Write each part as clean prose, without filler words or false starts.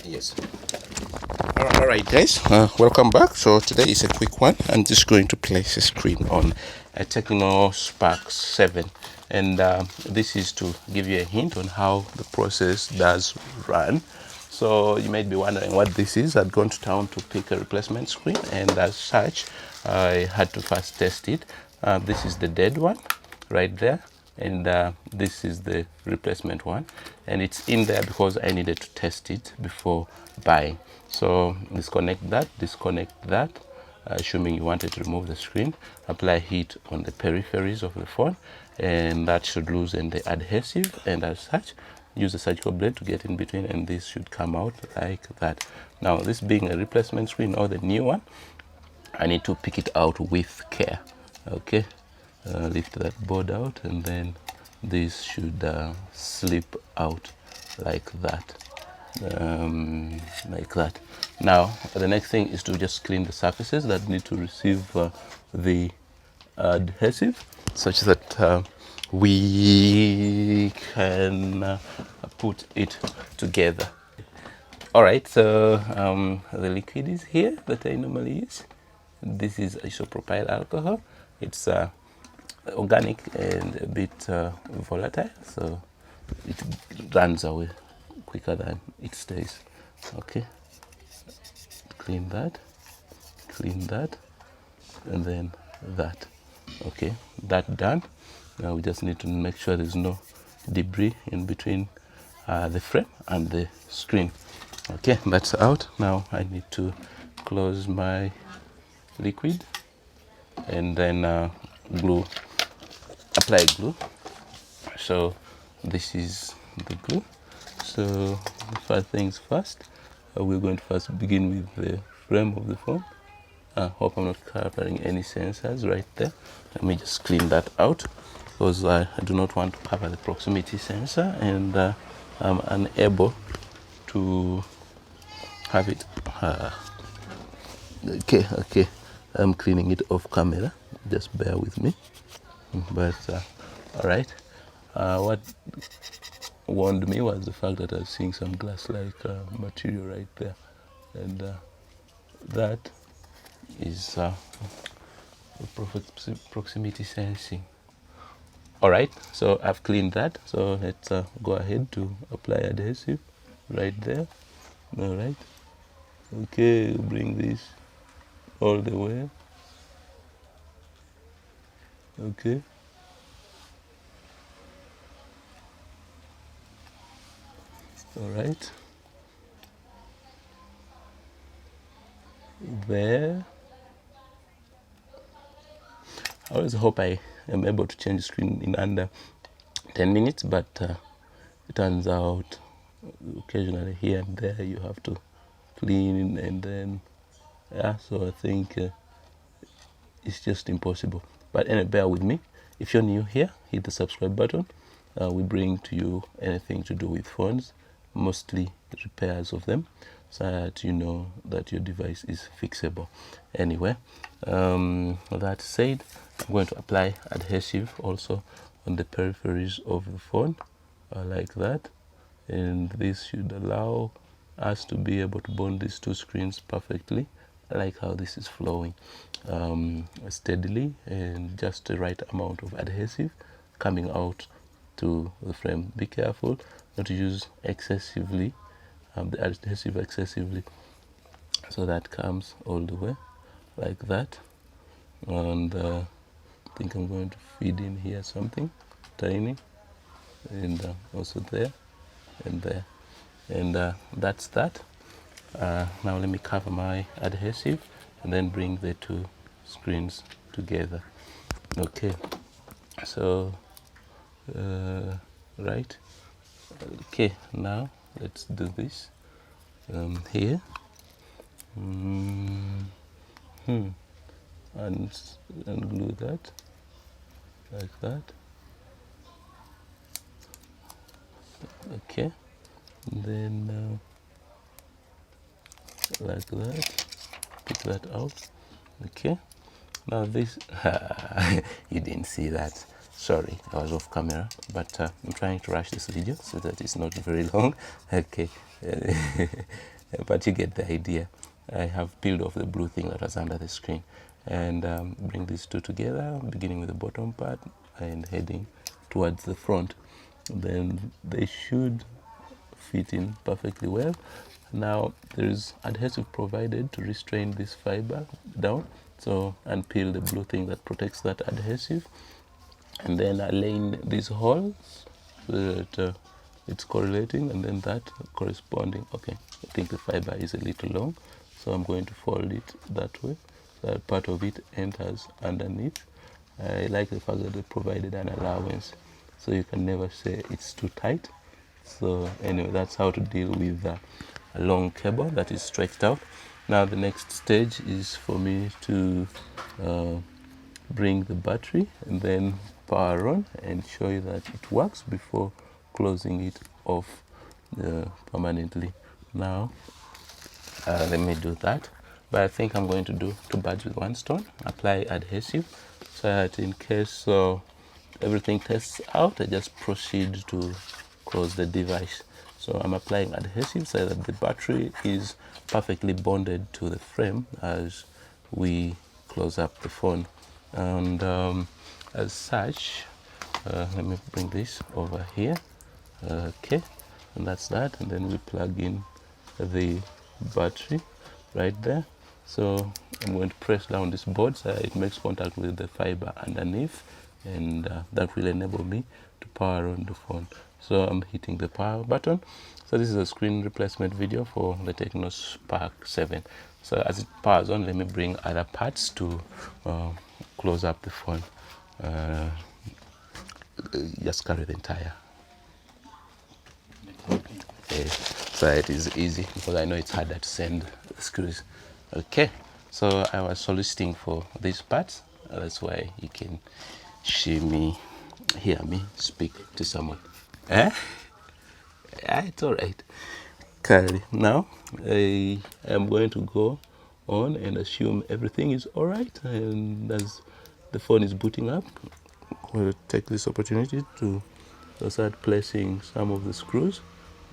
Yes. All right, guys. Welcome back. So today is a quick one. I'm just going to place a screen on a TECNO SPARK 7, and this is to give you a hint on how the process does run. So you might be wondering what this is. I'd gone to town to pick a replacement screen, and as such, I had to first test it. This is the dead one right there, and this is the replacement one, and it's in there because I needed to test it before buying. So disconnect that, assuming you wanted to remove the screen. Apply heat on the peripheries of the phone, and that should loosen the adhesive, and as such use a surgical blade to get in between, and this should come out like that. Now, this being a replacement screen or the new one, I need to pick it out with care. Okay, lift that board out, and then this should slip out like that, like that. Now the next thing is to just clean the surfaces that need to receive the adhesive, such that we can put it together. All right, so the liquid is here that I normally use. This is isopropyl alcohol. It's organic and a bit volatile, so it runs away quicker than it stays. Okay, clean that, and then that. Okay, that done. Now we just need to make sure there's no debris in between the frame and the screen. Okay, that's out. Now I need to close my liquid, and then apply glue. So this is the glue. So first things first, we're going to first begin with the frame of the phone. I hope I'm not covering any sensors right there. Let me just clean that out, because I do not want to cover the proximity sensor, and I'm unable to have it. Okay, I'm cleaning it off camera, just bear with me. But all right, what warned me was the fact that I was seeing some glass-like material right there, and that is proximity sensing. All right, so I've cleaned that, so let's go ahead to apply adhesive right there. All right, okay, bring this all the way. Okay, all right, there. I always hope I am able to change the screen in under 10 minutes, but it turns out occasionally here and there you have to clean, and then so I think it's just impossible. But anyway, bear with me. If you're new here, hit the subscribe button. We bring to you anything to do with phones, mostly repairs of them, so that you know that your device is fixable. Anyway, that said, I'm going to apply adhesive also on the peripheries of the phone, like that, and this should allow us to be able to bond these two screens perfectly. I like how this is flowing steadily, and just the right amount of adhesive coming out to the frame. Be careful not to use excessively, the adhesive excessively, so that comes all the way like that. And I think I'm going to feed in here something tiny, and also there and there, and that's that. Now let me cover my adhesive and then bring the two screens together. Okay, so right, okay, now let's do this here, and glue that like that. Okay, and then like that, pick that out. Okay, now this you didn't see that, sorry, I was off camera, but I'm trying to rush this video so that it's not very long. Okay, but you get the idea. I have peeled off the blue thing that was under the screen, and bring these two together, beginning with the bottom part and heading towards the front. Then they should fit in perfectly well. Now there is adhesive provided to restrain this fiber down, so unpeel the blue thing that protects that adhesive, and then align these holes so that it's correlating, and then that corresponding. Okay, I think the fiber is a little long, so I'm going to fold it that way so that part of it enters underneath. I like the fact that they provided an allowance, so you can never say it's too tight. So anyway, that's how to deal with a long cable that is stretched out. Now the next stage is for me to bring the battery and then power on and show you that it works before closing it off permanently. Now let me do that, but I think I'm going to do two birds with one stone. Apply adhesive so that in case everything tests out, I just proceed to close the device. So I'm applying adhesive so that the battery is perfectly bonded to the frame as we close up the phone. And as such, let me bring this over here. Okay, and that's that. And then we plug in the battery right there. So I'm going to press down this board so it makes contact with the fiber underneath, and that will enable me to power on the phone. So I'm hitting the power button. So this is a screen replacement video for the TECNO SPARK 7. So as it powers on, let me bring other parts to close up the phone. Just carry the entire. So it is easy because I know it's harder to send the screws. Okay, so I was soliciting for these parts. That's why you can hear me speak to someone. Eh? Yeah, it's all right. Carry. Now I am going to go on and assume everything is all right, and as the phone is booting up, we'll take this opportunity to start placing some of the screws,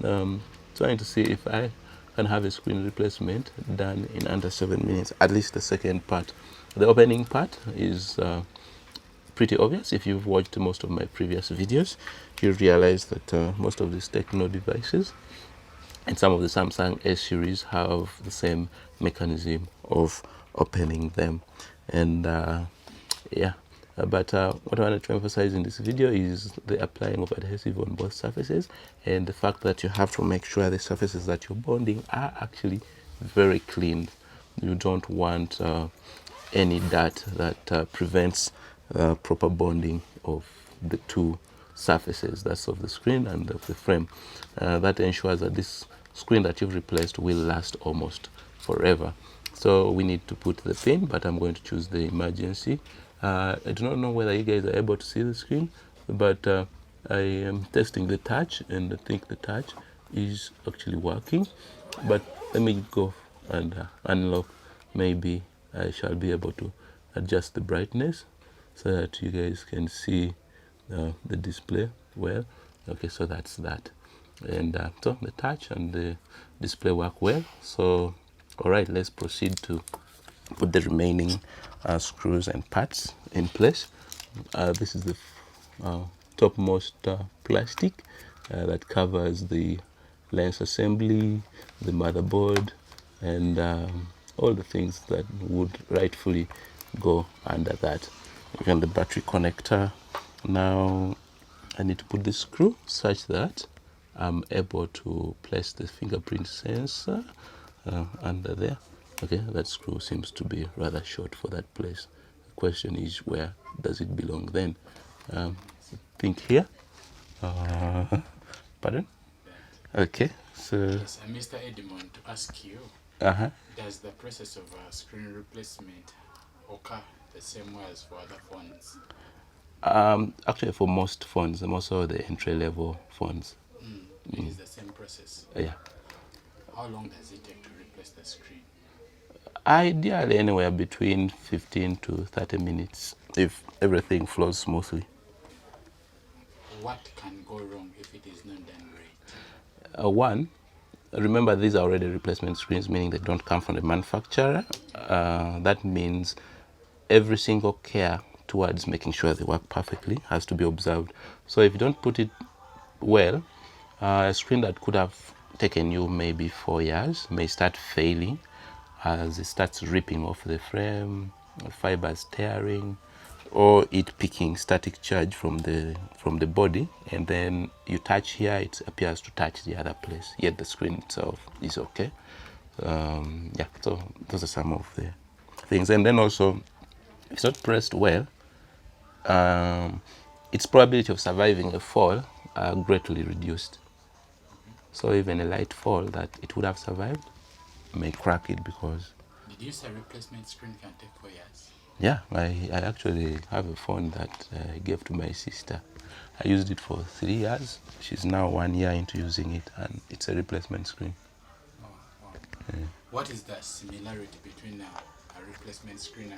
trying to see if I can have a screen replacement done in under 7 minutes, at least the second part. The opening part is pretty obvious. If you've watched most of my previous videos, you realize that most of these TECNO devices and some of the Samsung S series have the same mechanism of opening them. And yeah, but what I wanted to emphasize in this video is the applying of adhesive on both surfaces, and the fact that you have to make sure the surfaces that you're bonding are actually very clean. You don't want any dirt that prevents proper bonding of the two surfaces, that's of the screen and of the frame. That ensures that this screen that you've replaced will last almost forever. So we need to put the pin, but I'm going to choose the emergency. I do not know whether you guys are able to see the screen, but I am testing the touch, and I think the touch is actually working. But let me go and unlock. Maybe I shall be able to adjust the brightness so that you guys can see the display well. Okay, so that's that. And so the touch and the display work well. So all right, let's proceed to put the remaining screws and parts in place. This is the topmost plastic that covers the lens assembly, the motherboard, and all the things that would rightfully go under that. And the battery connector. Now I need to put the screw such that I'm able to place the fingerprint sensor under there. Okay, that screw seems to be rather short for that place. The question is, where does it belong then? I think here. Pardon? Okay, so. Yes, Mr. Edmond, to ask you, does the process of screen replacement occur the same way as for other phones? Actually, for most phones, most of the entry-level phones. It is the same process? Yeah. How long does it take to replace the screen? Ideally, anywhere between 15 to 30 minutes, if everything flows smoothly. What can go wrong if it is not done right? One, remember, these are already replacement screens, meaning they don't come from the manufacturer. That means every single care towards making sure they work perfectly has to be observed. So if you don't put it well, a screen that could have taken you maybe 4 years may start failing as it starts ripping off the frame, fibers tearing, or it picking static charge from the body, and then you touch here, it appears to touch the other place, yet the screen itself is okay. Yeah, so those are some of the things. And then also, if it's not pressed well, its probability of surviving a fall are greatly reduced. So even a light fall that it would have survived may crack it because... Did you say replacement screen can take 4 years? Yeah, I actually have a phone that I gave to my sister. I used it for 3 years. She's now 1 year into using it, and it's a replacement screen. Oh, wow. Yeah. What is the similarity between a replacement screen and